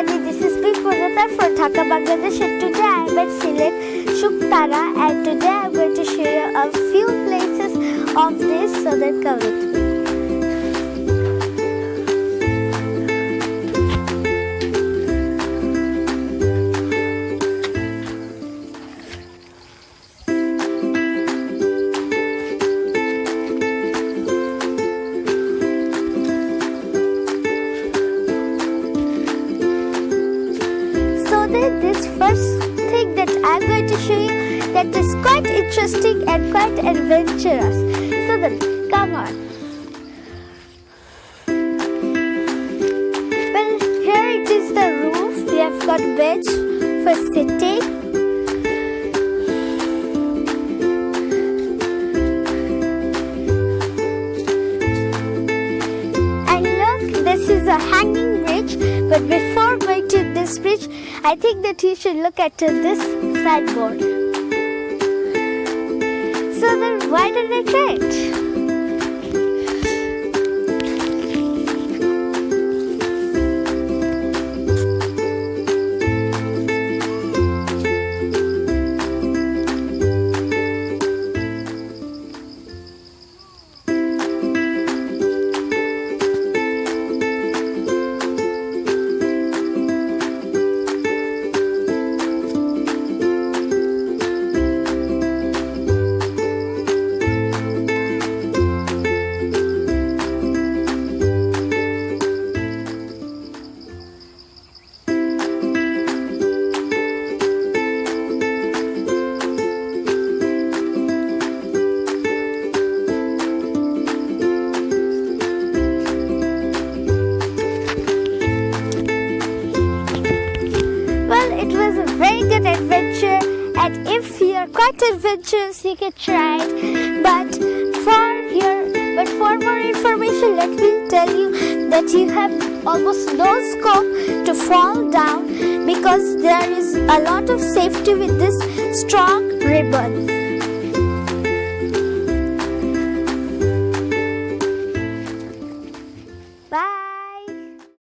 everybody, this is me Purnata from Dhaka, Bangladesh, and today I am at Sylhet, Shuktara, and today I am going to show you a few places of this southern community. This first thing that I'm going to show you that is quite interesting and quite adventurous. So then, come on. Well, here it is the roof. We have got bench for sitting. And look, this is a hanging bridge. But before going to this bridge, I think that you should look at this signboard. So then, why did I try it? It was a very good adventure, and if you're quite adventurous, you can try it. But for more information, let me tell you that you have almost no scope to fall down because there is a lot of safety with this strong ribbon.